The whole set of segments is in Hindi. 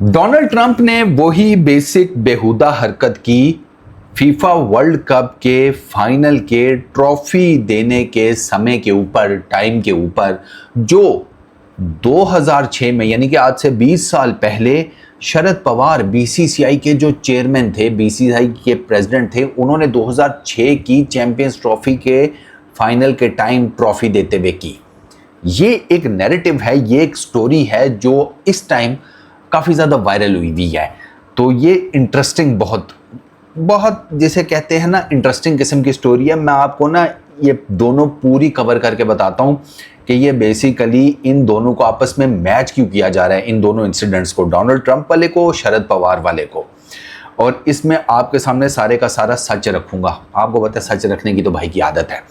डोनाल्ड ट्रंप ने वही बेसिक बेहुदा हरकत की फीफा वर्ल्ड कप के फाइनल के ट्रॉफी देने के समय के ऊपर, टाइम के ऊपर, जो 2006 में यानी कि आज से 20 साल पहले शरद पवार बीसीसीआई के जो चेयरमैन थे, बीसीसीआई के प्रेसिडेंट थे, उन्होंने 2006 की चैंपियंस ट्रॉफी के फाइनल के टाइम ट्रॉफी देते हुए की। ये एक नैरेटिव है, ये एक स्टोरी है जो इस टाइम काफ़ी ज़्यादा वायरल हुई है। तो ये इंटरेस्टिंग, बहुत बहुत जिसे कहते हैं ना, इंटरेस्टिंग किस्म की स्टोरी है। मैं आपको ना ये दोनों पूरी कवर करके बताता हूँ कि ये बेसिकली इन दोनों को आपस में मैच क्यों किया जा रहा है, इन दोनों इंसिडेंट्स को, डोनाल्ड ट्रंप वाले को, शरद पवार वाले को। और इसमें आपके सामने सारे का सारा सच रखूँगा। आपको पता है सच रखने की तो भाई की आदत है।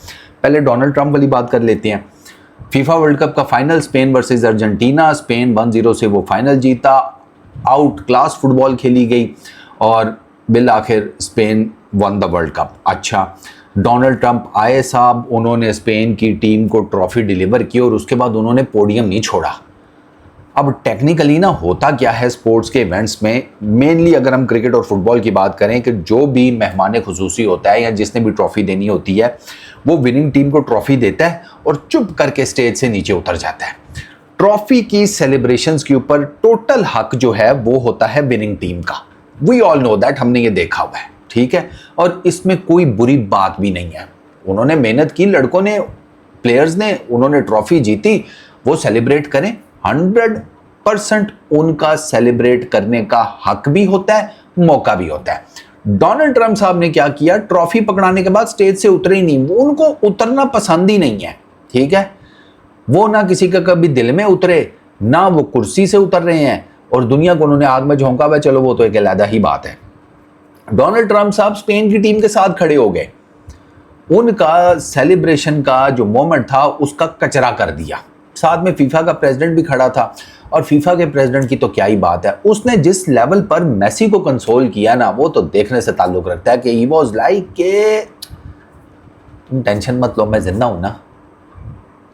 पहले डोनाल्ड ट्रंप वाली बात कर लेते हैं। फीफा वर्ल्ड कप का final Spain versus Argentina, Spain 1-0 से वो फाइनल जीता। आउट क्लास फुटबॉल खेली गई और बिल आखिर Spain one the world cup. अच्छा, डोनाल्ड ट्रंप आए साहब, उन्होंने स्पेन की टीम को ट्रॉफी डिलीवर की और उसके बाद उन्होंने पोडियम नहीं छोड़ा। अब टेक्निकली ना होता क्या है स्पोर्ट्स के इवेंट्स में, मेनली अगर हम क्रिकेट और फुटबॉल की बात करें, कि जो भी मेहमान खुसूसी होता है या जिसने भी ट्रॉफी देनी होती है, वो विनिंग टीम को ट्रॉफी देता है और चुप करके स्टेज से नीचे उतर जाता है। ट्रॉफी की सेलिब्रेशंस के ऊपर टोटल हक जो है वो होता है विनिंग टीम का। वी ऑल नो दैट, हमने ये देखा हुआ है, ठीक है। और इसमें कोई बुरी बात भी नहीं है। उन्होंने मेहनत की, लड़कों ने, प्लेयर्स ने, उन्होंने ट्रॉफी जीती, वो सेलिब्रेट करें। 100% उनका सेलिब्रेट करने का हक भी होता है, मौका भी होता है। डोनाल्ड ट्रंप साहब ने क्या किया, ट्रॉफी पकड़ाने के बाद स्टेज से उतरे ही नहीं। वो उनको उतरना पसंद ही नहीं है, ठीक है। वो ना किसी का कभी दिल में उतरे, ना वो कुर्सी से उतर रहे हैं, और दुनिया को उन्होंने आग में झोंका हुआ, चलो वो तो एक अलग ही बात है। डोनाल्ड ट्रंप साहब स्पेन की टीम के साथ खड़े हो गए। उनका सेलिब्रेशन का जो मोमेंट था उसका कचरा कर दिया। साथ में फीफा का प्रेसिडेंट भी खड़ा था, और फीफा के प्रेसिडेंट की तो क्या ही बात है। उसने जिस लेवल पर मेसी को कंसोल किया ना, वो तो देखने से ताल्लुक रखता है कि ही वाज लाइक के तुम टेंशन मत लो, मैं जिंदा हूं ना,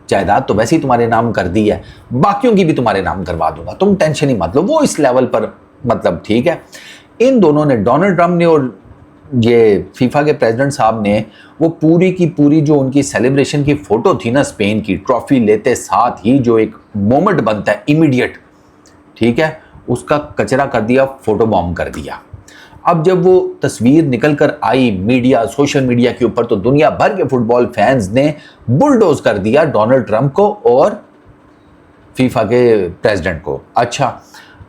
जायदाद तो वैसे ही तुम्हारे नाम कर दी है, बाकियों की भी तुम्हारे नाम करवा दूंगा, तुम टेंशन ही मत लो। वो इस लेवल पर, मतलब ठीक है। इन दोनों ने, डोनाल्ड ट्रंप ने और ये फीफा के प्रेसिडेंट साहब ने, वो पूरी की पूरी जो उनकी सेलिब्रेशन की फोटो थी ना, स्पेन की ट्रॉफी लेते साथ ही जो एक मोमेंट बनता है इमीडिएट, ठीक है, उसका कचरा कर दिया, फोटो बॉम्ब कर दिया। अब जब वो तस्वीर निकल कर आई मीडिया, सोशल मीडिया के ऊपर, तो दुनिया भर के फुटबॉल फैंस ने बुलडोज कर दिया डोनाल्ड ट्रंप को और फीफा के प्रेसिडेंट को। अच्छा,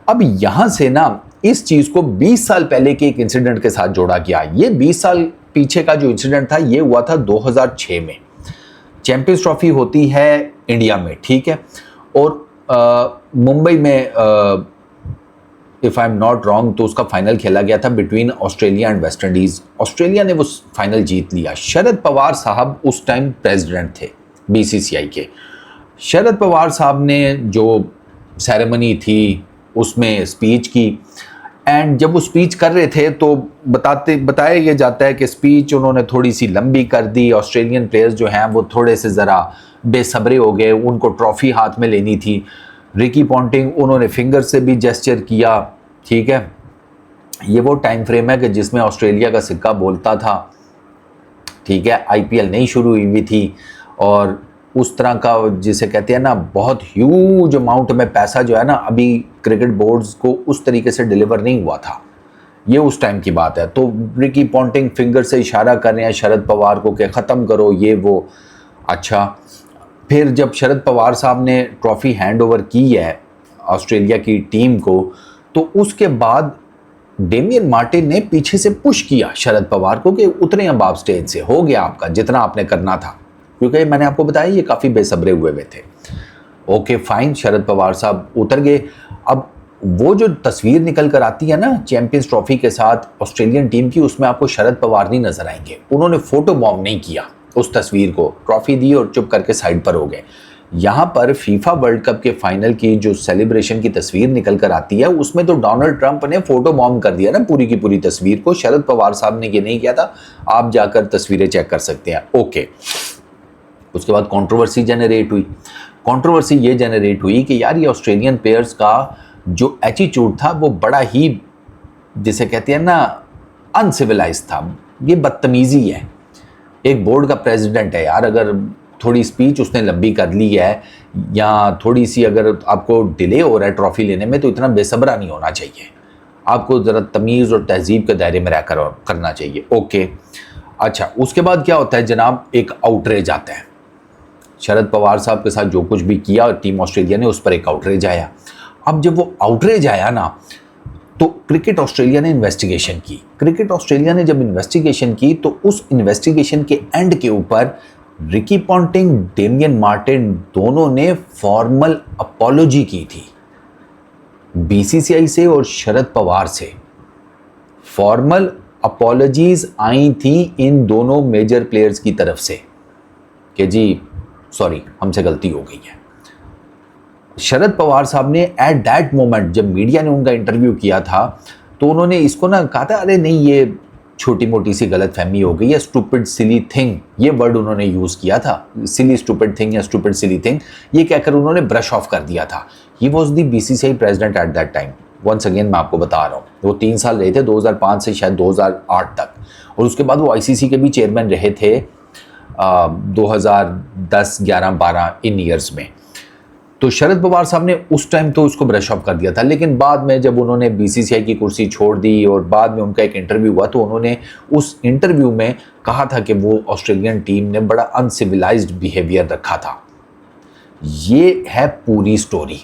अब यहां से ना इस चीज को 20 साल पहले के एक इंसिडेंट के साथ जोड़ा गया। ये 20 साल पीछे का जो इंसिडेंट था, ये हुआ था 2006 में। चैंपियंस ट्रॉफी होती है इंडिया में, ठीक है, और मुंबई में, if I am not wrong, तो उसका फाइनल खेला गया था between Australia and West Indies. Australia ने वो फाइनल जीत लिया। शरद पवार साहब उस टाइम प्रेसिडेंट थे बीसीसीआई के। शरद पवार साहब ने जो सेरेमनी थी उसमें स्पीच की, एंड जब वो स्पीच कर रहे थे तो बताया ये जाता है कि स्पीच उन्होंने थोड़ी सी लंबी कर दी। ऑस्ट्रेलियन प्लेयर्स जो हैं वो थोड़े से ज़रा बेसब्रे हो गए, उनको ट्रॉफी हाथ में लेनी थी। रिकी पॉन्टिंग, उन्होंने फिंगर से भी जेस्चर किया, ठीक है। ये वो टाइम फ्रेम है कि जिसमें ऑस्ट्रेलिया का सिक्का बोलता था, ठीक है। आईपीएल नहीं शुरू हुई थी और उस तरह का जिसे कहते हैं ना, बहुत ह्यूज अमाउंट में पैसा जो है ना, अभी क्रिकेट बोर्ड्स को उस तरीके से डिलीवर नहीं हुआ था। ये उस टाइम की बात है। तो रिकी पॉन्टिंग फिंगर से इशारा कर रहे हैं शरद पवार को कि ख़त्म करो ये वो। अच्छा, फिर जब शरद पवार साहब ने ट्रॉफी हैंड ओवर की है ऑस्ट्रेलिया की टीम को, तो उसके बाद डेमियन मार्टिन ने पीछे से पुश किया शरद पवार को कि उतरे अब आप स्टेज से, हो गया आपका जितना आपने करना था, क्योंकि मैंने आपको बताया ये काफ़ी बेसब्रे हुए थे। ओके फाइन, शरद पवार साहब उतर गए। अब वो जो तस्वीर निकल कर आती है ना चैंपियंस ट्रॉफी के साथ ऑस्ट्रेलियन टीम की, उसमें आपको शरद पवार नहीं नजर आएंगे। उन्होंने फोटो बॉम्ब नहीं किया उस तस्वीर को, ट्रॉफी दी और चुप करके साइड पर हो गए। यहाँ पर फीफा वर्ल्ड कप के फाइनल की जो सेलिब्रेशन की तस्वीर निकल कर आती है, उसमें तो डोनाल्ड ट्रंप ने फोटो बॉम्ब कर दिया ना पूरी की पूरी तस्वीर को। शरद पवार साहब ने ये नहीं किया था, आप जाकर तस्वीरें चेक कर सकते हैं। ओके, उसके बाद कंट्रोवर्सी जनरेट हुई। कंट्रोवर्सी ये जनरेट हुई कि यार ये ऑस्ट्रेलियन प्लेयर्स का जो एटीट्यूड था वो बड़ा ही, जिसे कहते हैं ना, अनसिविलाइज था। ये बदतमीजी है। एक बोर्ड का प्रेसिडेंट है यार, अगर थोड़ी स्पीच उसने लंबी कर ली है या थोड़ी सी अगर आपको डिले हो रहा है ट्रॉफी लेने में, तो इतना बेसब्रा नहीं होना चाहिए। आपको ज़रा तमीज़ और तहजीब के दायरे में रहकर करना चाहिए। ओके, अच्छा, उसके बाद क्या होता है जनाब, एक आउटरेज आता है। शरद पवार साहब के साथ जो कुछ भी किया टीम ऑस्ट्रेलिया ने, उस पर एक आउटरेज आया। अब जब वो आउटरेज आया ना, तो क्रिकेट ऑस्ट्रेलिया ने इन्वेस्टिगेशन की। क्रिकेट ऑस्ट्रेलिया ने जब इन्वेस्टिगेशन की तो उस इन्वेस्टिगेशन के एंड के ऊपर रिकी पॉन्टिंग, डेमियन मार्टिन दोनों ने फॉर्मल अपॉलॉजी की थी बीसीसीआई से और शरद पवार से। फॉर्मल अपॉलॉजीज आई थी इन दोनों मेजर प्लेयर्स की तरफ से कि जी सॉरी, हमसे गलती हो गई है। शरद पवार साहब ने एट दैट मोमेंट जब मीडिया ने उनका इंटरव्यू किया था, तो उन्होंने इसको ना कहा था, अरे नहीं ये छोटी मोटी सी गलत फहमी हो गई है, स्टूपिड सिली थिंग, ये वर्ड उन्होंने यूज़ किया था, सिली स्टूपिड थिंग या स्टूपिड सिली थिंग, ये कहकर उन्होंने ब्रश ऑफ कर दिया था। He was the BCCI president at that time. Once again मैं आपको बता रहा हूँ, वो 3 साल रहे थे, 2005 से शायद 2008 तक, और उसके बाद वो आईसीसी के भी चेयरमैन रहे थे 2010, 11, 12 इन ईयर्स में। तो शरद पवार साहब ने उस टाइम तो उसको ब्रश ऑफ कर दिया था, लेकिन बाद में जब उन्होंने बीसीसीआई की कुर्सी छोड़ दी और बाद में उनका एक इंटरव्यू हुआ, तो उन्होंने उस इंटरव्यू में कहा था कि वो ऑस्ट्रेलियन टीम ने बड़ा अनसिविलाइज्ड बिहेवियर रखा था। ये है पूरी स्टोरी।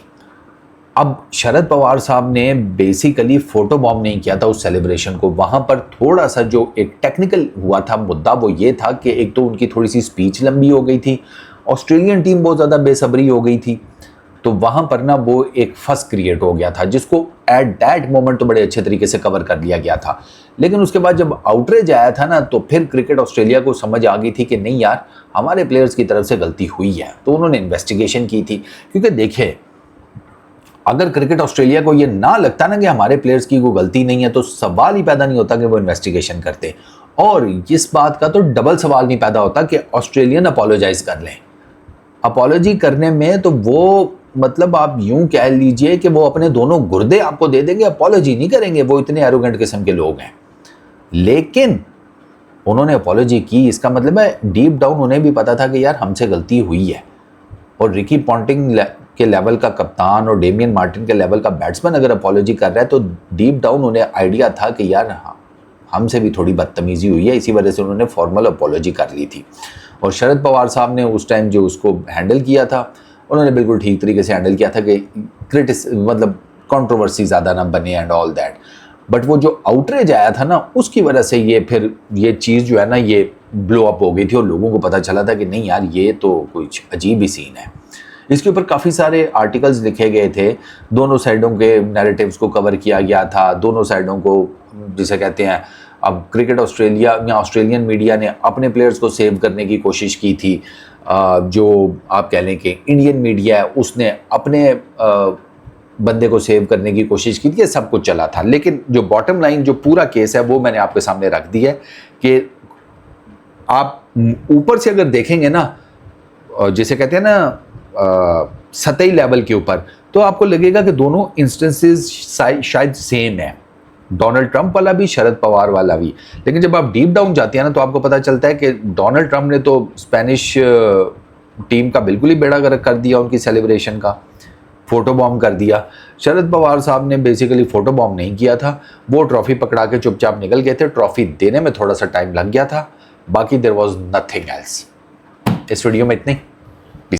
अब शरद पवार साहब ने बेसिकली फोटो बॉम्ब नहीं किया था उस सेलिब्रेशन को। वहाँ पर थोड़ा सा जो एक टेक्निकल हुआ था मुद्दा, वो ये था कि एक तो उनकी थोड़ी सी स्पीच लंबी हो गई थी, ऑस्ट्रेलियन टीम बहुत ज़्यादा बेसब्री हो गई थी, तो वहाँ पर ना वो एक फस क्रिएट हो गया था, जिसको एट दैट मोमेंट तो बड़े अच्छे तरीके से कवर कर लिया गया था। लेकिन उसके बाद जब आउटरेज आया था ना, तो फिर क्रिकेट ऑस्ट्रेलिया को समझ आ गई थी कि नहीं यार, हमारे प्लेयर्स की तरफ से गलती हुई है, तो उन्होंने इन्वेस्टिगेशन की थी। क्योंकि देखिए, अगर क्रिकेट ऑस्ट्रेलिया को ये ना लगता ना कि हमारे प्लेयर्स की कोई गलती नहीं है, तो सवाल ही पैदा नहीं होता कि वो इन्वेस्टिगेशन करते, और इस बात का तो डबल सवाल नहीं पैदा होता कि ऑस्ट्रेलियन अपोलोजाइज कर लें। अपोलॉजी करने में तो वो, मतलब आप यूं कह लीजिए कि वो अपने दोनों गुर्दे आपको दे देंगे, अपोलॉजी नहीं करेंगे, वो इतने एरोगेंट किस्म के लोग हैं। लेकिन उन्होंने अपोलॉजी की, इसका मतलब है डीप डाउन उन्हें भी पता था कि यार हमसे गलती हुई है। और रिकी पॉन्टिंग के लेवल का कप्तान और डेमियन मार्टिन के लेवल का बैट्समैन अगर अपोलॉजी कर रहा है, तो डीप डाउन उन्हें आइडिया था कि यार हमसे भी थोड़ी बदतमीजी हुई है, इसी वजह से उन्होंने फॉर्मल अपोलॉजी कर ली थी। और शरद पवार साहब ने उस टाइम जो उसको हैंडल किया था, उन्होंने बिल्कुल ठीक तरीके से हैंडल किया था कि मतलब कंट्रोवर्सी ज़्यादा ना बने एंड ऑल दैट। बट वो जो आउटरेज आया था ना, उसकी वजह से ये चीज़ जो है ना, ये ब्लो अप हो गई थी और लोगों को पता चला था कि नहीं यार, ये तो कुछ अजीब ही सीन है। इसके ऊपर काफ़ी सारे आर्टिकल्स लिखे गए थे, दोनों साइडों के नैरेटिव्स को कवर किया गया था, दोनों साइडों को, जिसे कहते हैं, अब क्रिकेट ऑस्ट्रेलिया या ऑस्ट्रेलियन मीडिया ने अपने प्लेयर्स को सेव करने की कोशिश की थी, जो आप कह लें कि इंडियन मीडिया है उसने अपने बंदे को सेव करने की कोशिश की थी। सब कुछ चला था, लेकिन जो बॉटम लाइन, जो पूरा केस है, वो मैंने आपके सामने रख दी है कि आप ऊपर से अगर देखेंगे ना, जिसे कहते हैं ना सतही लेवल के ऊपर, तो आपको लगेगा कि दोनों इंस्टेंसेस शायद सेम है, डोनाल्ड ट्रंप वाला भी, शरद पवार वाला भी। लेकिन जब आप डीप डाउन जाते हैं ना, तो आपको पता चलता है कि डोनाल्ड ट्रंप ने तो स्पेनिश टीम का बिल्कुल ही बेड़ा गर्क कर दिया, उनकी सेलिब्रेशन का फोटो बॉम्ब कर दिया। शरद पवार साहब ने बेसिकली फोटो बॉम्ब नहीं किया था, वो ट्रॉफी पकड़ा के चुपचाप निकल गए थे। ट्रॉफी देने में थोड़ा सा टाइम लग गया था, बाकी देयर वाज नथिंग एल्स। इस वीडियो में इतने।